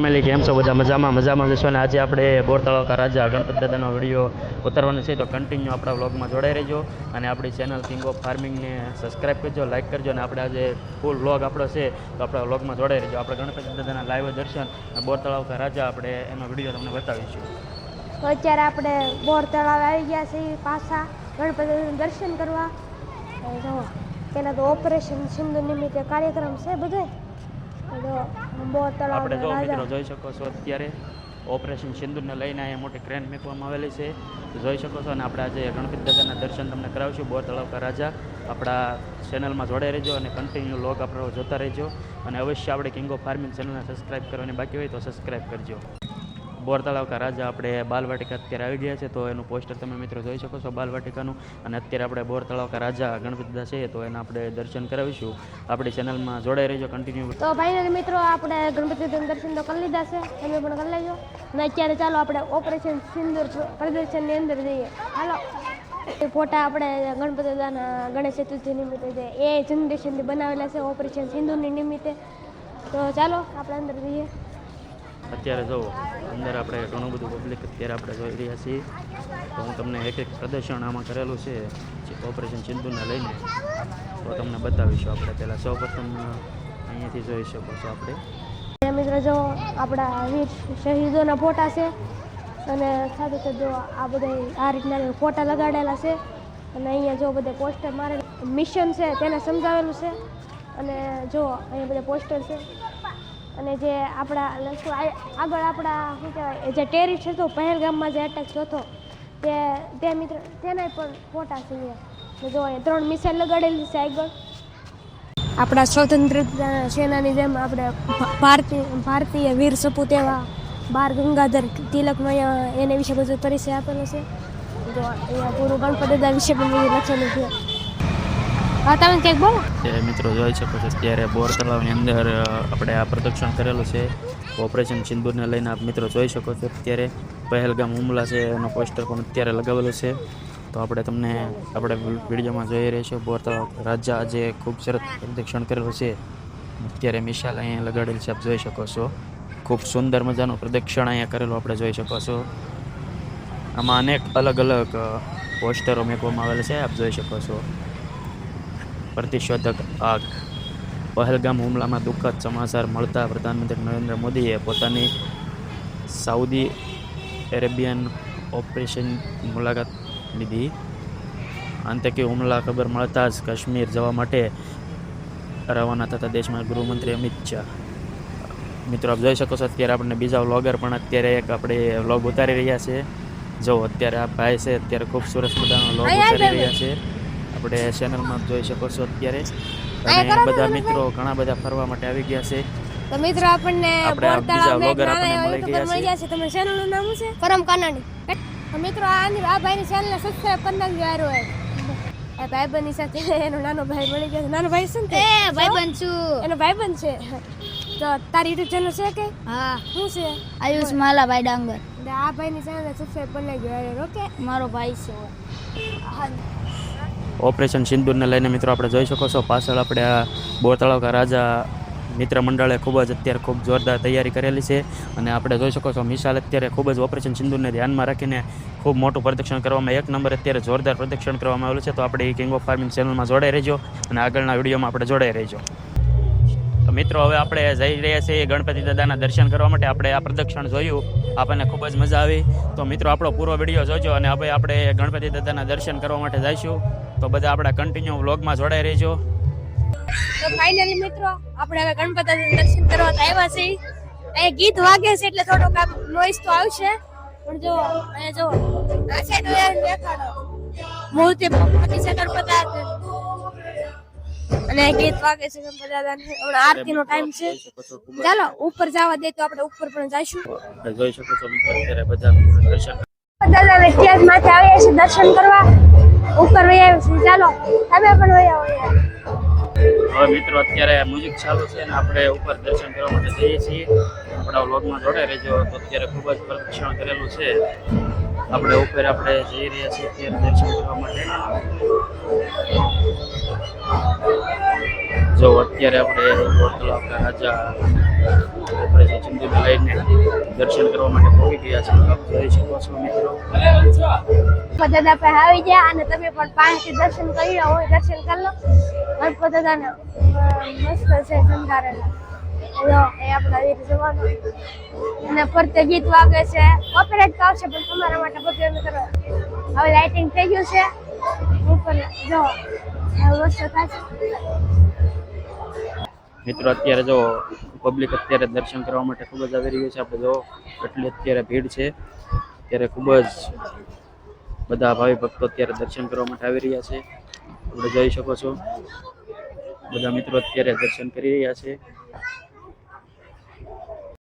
Family કેમ છો? બધા મજામાં જશો. અને આજે આપણે બોર તળાવ રાજા ગણપત દાદાનો વિડીયો ઉતારવાનો છે, તો કન્ટિન્યુ આપણા વ્લોગમાં જોડાઈ રહેજો. અને આપણી ચેનલ કિંગ ઓફ ફાર્મિંગને સબસ્ક્રાઈબ કરજો, લાઇક કરજો. અને આપણે આજે ફૂલ વ્લોગ આપણો છે, તો આપણા વ્લોગમાં જોડાઈ રહેજો. આપણે ગણપતિ દાદાના લાઈવ દર્શન બોર તળાવ રાજા આપણે એનો વિડીયો તમને બતાવીશું. તો અત્યારે આપણે બોર તળાવ આવી ગયા છીએ પાછા ગણપતિનું દર્શન કરવા. જો પેલા તો ઓપરેશન સિંધુ નિમિત્તે કાર્યક્રમ છે બધે. બોર તળાવ આપણે જો મિત્રો જોઈ શકો છો, અત્યારે ઓપરેશન સિંદૂરને લઈને અહીંયા મોટી ક્રેન મૂકવામાં આવેલી છે, જોઈ શકો છો. અને આપણે આજે ગણપતિ દાદાના દર્શન તમને કરાવશું બોર તળાવ રાજા. આપણા ચેનલમાં જોડાઈ રહેજો અને કન્ટિન્યુ લોગ આપણો જોતા રહેજો. અને અવશ્ય આપણે કિંગ ઓફ ફાર્મિંગ ચેનલને સબસ્ક્રાઈબ કરવાની બાકી હોય તો સબસ્ક્રાઈબ કરજો. બોર તળાવ રાજા આપણે બાલવાટિકા અત્યારે આવી ગયા છે, તો એનું પોસ્ટર તમે મિત્રો જોઈ શકો છો બાલવાટિકાનું. અને અત્યારે આપણે બોર તળાવ રાજા ગણપતિ દાદા છે, તો એના આપણે દર્શન કરાવીશું. આપણી ચેનલમાં જોડાઈ રહેજો કન્ટિન્યુ. તો ભાઈ મિત્રો આપણે ગણપતિ દર્શન તો કરી લીધા છે, તમે પણ કરી લેજો. અને અત્યારે ચાલો આપણે ઓપરેશન સિંદૂર પ્રદર્શનની અંદર જઈએ. હાલો, ફોટા આપણે ગણપતિ દાદાના ગણેશ ચતુર્થી નિમિત્તે એ જનરેશનથી બનાવેલા છે ઓપરેશન સિંદૂરની નિમિત્તે. તો ચાલો આપણે અંદર જઈએ. અત્યારે જો અંદર આપણે ઘણું બધું પબ્લિક અત્યારે આપણે જોઈ રહ્યા છીએ, તો હું તમને એક પ્રદર્શન આમાં કરેલું છે ઓપરેશન સિંદૂરને લઈને, તો તમને બતાવીશું. આપણે પહેલાં સૌપ્રથમ અહીંયાથી જોઈ શકો છો. આપણે મિત્રો જો આપણા વીર શહીદોના ફોટા છે, અને સાથે સાથે જો આ બધા આ રીતના ફોટા લગાડેલા છે. અને અહીંયા જો બધા પોસ્ટર મારેલા મિશન છે તેને સમજાવેલું છે. અને જો અહીંયા બધા પોસ્ટર છે. અને જે આપણા આગળ આપણા શું કહેવાય જે ટેરિસ્ટ હતો પહેલગામમાં જે એટેક થયો તે મિત્ર તેના પણ ફોટા છે. જો અહીંયા 3 મિસાઇલ લગાડેલી છે આગળ. આપણા સ્વતંત્રતા સેનાની જેમ આપણે ભારતીય વીર સપૂત એવા બાળ ગંગાધર તિલકનો અહીંયા એને વિશે બધો પરિચય આપેલો છે. જો અહીંયા પૂરું ગણપતિ દાદા વિશે પણ લખેલું છે. હા, તમે કંઈક બોલો. મિત્રો જોઈ શકો છો, અત્યારે બોર તળાવની અંદર આપણે આ પ્રદર્શન કરેલું છે ઓપરેશન સિંદૂરને લઈને. આપ મિત્રો જોઈ શકો છો, અત્યારે પહેલગામ હુમલા છે એનો પોસ્ટર પણ અત્યારે લગાવેલો છે. તો આપણે તમને આપણે વિડીયોમાં જોઈ રહીશું. બોર તળાવ રાજા આજે ખૂબ સરસ પ્રદર્શન કરેલું છે. અત્યારે મિસાઇલ અહીંયા લગાડેલી છે, આપ જોઈ શકો છો. ખૂબ સુંદર મજાનું પ્રદર્શન અહીંયા કરેલું આપણે જોઈ શકો છો. આમાં અનેક અલગ અલગ પોસ્ટરો મૂકવામાં આવેલા છે, આપ જોઈ શકો છો. પ્રતિશોધક આગ. પહેલગામ હુમલામાં દુઃખદ સમાચાર મળતા પ્રધાનમંત્રી નરેન્દ્ર મોદીએ પોતાની સાઉદી અરેબિયન ઓપરેશન મુલાકાત લીધી. આતંકી હુમલા ખબર મળતા જ કાશ્મીર જવા માટે રવાના થતા દેશમાં ગૃહમંત્રી અમિત શાહ. મિત્રો આપ જોઈ શકો છો, અત્યારે આપણને બીજા વ્લોગર પણ અત્યારે એક આપણે વ્લોગ ઉતારી રહ્યા છે. જો અત્યારે આ ભાઈ છે, અત્યારે ખૂબ સરસ મજાનો વ્લોગ ઉતારી રહ્યા છે. આપણે ચેનલમાં જોઈ શકો છો અત્યારે. અને બધા મિત્રો ઘણા બધા ફરવા માટે આવી ગયા છે. તો મિત્રો આપણને બોર તળાવમાં મળી ગયા છે. તમારી ચેનલનું નામ શું છે? પરમ કાનાડી. તો મિત્રો આ ભાઈની ચેનલને સબસ્ક્રાઇબ કરી નાખજો. યાર હોય એ ભાઈબંધની સાથે એનો નાનો ભાઈ મળી ગયો. નાનો ભાઈ છે ને? એ ભાઈબંધ છું, એનો ભાઈબંધ છે. તો તારી યુટ્યુબ ચેનલ છે કે? હા. શું છે? આયુષ માલા ભાઈ ડાંગર. આ ભાઈની ચેનલને સબસ્ક્રાઇબ કરી નાખજો. યાર ઓકે, મારો ભાઈ છે. હા. ઓપરેશન સિંદૂરને લઈને મિત્રો આપણે જોઈ શકો છો, પાછળ આપણે આ બોર તળાવ રાજા મિત્ર મંડળે ખૂબ જ અત્યારે ખૂબ જોરદાર તૈયારી કરેલી છે. અને આપણે જોઈ શકો છો મિસાલ અત્યારે ખૂબ જ ઓપરેશન સિંદૂરને ધ્યાનમાં રાખીને ખૂબ મોટું પ્રદર્શન કરવામાં, 1 નંબર અત્યારે જોરદાર પ્રદર્શન કરવામાં આવેલું છે. તો આપણે કિંગ ઓફ ફાર્મિંગ ચેનલમાં જોડાઈ રહેજો અને આગળના વિડીયોમાં આપણે જોડાઈ રહેજો. તો મિત્રો હવે આપણે જઈ રહ્યા છીએ ગણપતિ દાદાના દર્શન કરવા માટે. આપણે આ પ્રદર્શન જોયું, આપણને ખૂબ જ મજા આવી. તો મિત્રો આપણો પૂરો વિડીયો જોજો. અને હવે આપણે ગણપતિ દાદાના દર્શન કરવા માટે જઈશું. તો બધા આપણા કન્ટિન્યુ વ્લોગમાં જોડાઈ રહેજો. તો ફાઇનલી મિત્રો આપણે હવે ગણપતિ દાદાના દર્શન કરવા આવ્યા છીએ. અહીંયા ગીત વાગે છે એટલે થોડોક આમ નોઈસ તો આવશે, પણ જો અહીંયા જો આ છે તો યાર દેખાડો મૂર્તિ ભગવાનની છે ગણપતિ દાદા. અને ગીત વાગે છે ગણપતિ દાદાને. હમણાં આરતીનો ટાઈમ છે. ચાલો ઉપર જવા દે તો આપણે ઉપર પણ જઈશું. જોઈ શકો છો મિત્રો અત્યારે બધા દર્શન દાદાને સ્ટેજ માથે આવ્યા છે દર્શન કરવા. ઉપર વહી આવ્યા છે. ચાલો તમે પણ વહી આવો. હવે મિત્રો અત્યારે મ્યુઝિક ચાલુ છે અને આપણે ઉપર દર્શન કરવા માટે જઈએ છીએ. આપણા વ્લોગમાં જોડાઈ રહેજો. તો અત્યારે ખૂબ જ પ્રદર્શન કરેલું છે. આપણે ઉપર આપણે જઈ રહ્યા છીએ અત્યારે દર્શન કરવા માટે. જો અત્યારે આપણે બોર તળાવ રાજા ઓપરેશન સિંદૂરને લઈને દર્શન કરવા માટે પહોંચી ગયા છે. આપ જોઈ શકો છો મિત્રો. દાદા પાસે આવી ગયા અને તમે પણ પાસેથી દર્શન કરી લો હોય દર્શન કરી લો. ગણપત દાદાના મસ્ત છે સંધારેલા. જો એ આપણા વીર જવાનો અને ફરતે ગીત વાગે છે. કોપીરાઇટ તો આવશે પણ તમારા માટે બધું એમ કરો. હવે લાઇટિંગ થઈ ગયું છે ઉપર જો વસ્તુ થાય મિત્રો અત્યારે જો પબ્લિક અત્યારે દર્શન કરવા માટે ખૂબ જ આવી રહ્યું છે. આપણે જો એટલી અત્યારે ભીડ છે. અત્યારે ખૂબ જ બધા ભાવિ ભક્તો અત્યારે દર્શન કરવા માટે આવી રહ્યા છે. આપણે જોઈ શકો છો બધા મિત્રો અત્યારે દર્શન કરી રહ્યા છે.